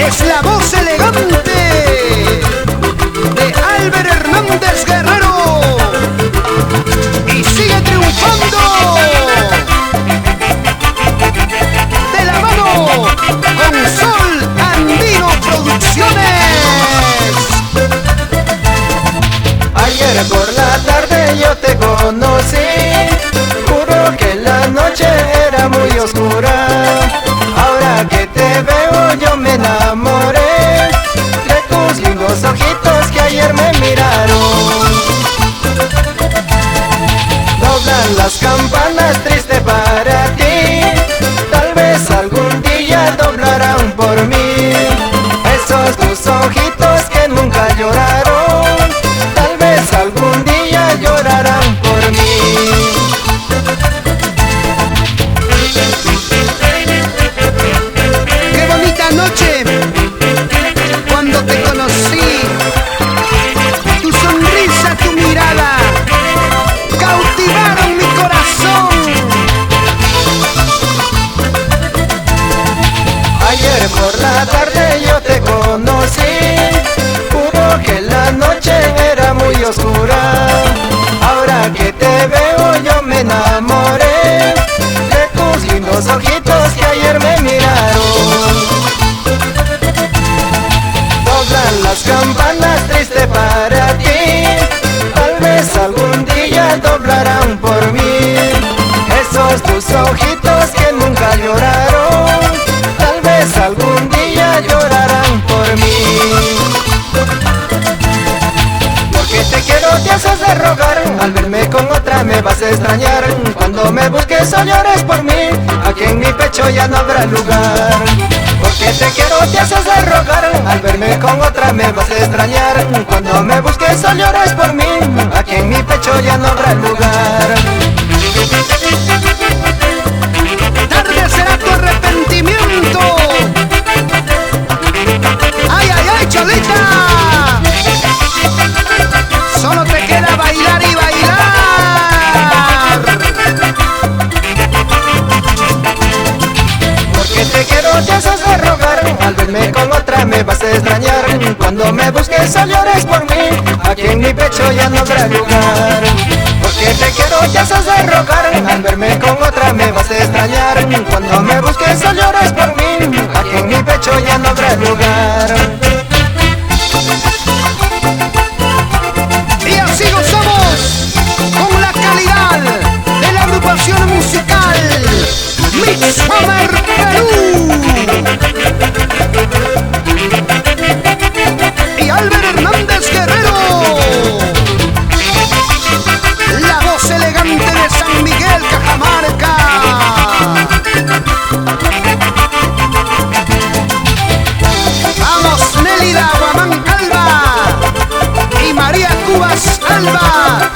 Es la voz elegante de Albert Hernández Guerrero y sigue triunfando de la mano con Sol Andino Producciones. Ayer por la tarde yo te conocí, juro que la noche era muy oscura. Ahora que te veo yo me enamoré de tus lindos ojitos que ayer me miraron. Doblan las campanas triste para ti, tal vez algún día doblarán por mí. Esos tus ojitos que nunca lloraron, tal vez algún día llorarán por mí. Qué bonita noche cuando te conocí, tu sonrisa, tu mirada cautivaron mi corazón. Ayer por la tarde yo te conocí, juro que la noche era muy oscura. Ahora que te veo yo me enamoré de tus lindos ojitos que ayer me miraron. Doblan las campanas triste para ti, tal vez algún día doblarán por mí. Esos tus ojitos que nunca lloraron, tal vez algún día llorarán por mí. Porque te quiero te haces de rogar, al verme con otra me vas a extrañar. Cuando me busques o llores por mí, aquí en mi pecho ya no habrá lugar. Porque te quiero te haces de rogar, al verme con otra me vas a extrañar. Cuando me busques o llores por mí, aquí en mi pecho ya no habrá lugar. Tarde será tu arrepentimiento. ¡Ay, ay, ay, Cholita! Solo te queda bailar y bailar. Porque te quiero te haces de rogar, al verme con otra me vas a extrañar. Cuando me busques o llores por mí, aquí en mi pecho ya no habrá lugar. Porque te quiero te haces de rogar, al verme con otra me vas a extrañar. Cuando me busques o llores por mí, aquí en mi pecho ya no habrá lugar. Y así gozamos con la calidad de la agrupación musical Mix Hammer Perú y Albert Hernández Guerrero, la voz elegante de San Miguel, Cajamarca. Vamos, Nélida Guamán Alba y María Cubas Alba.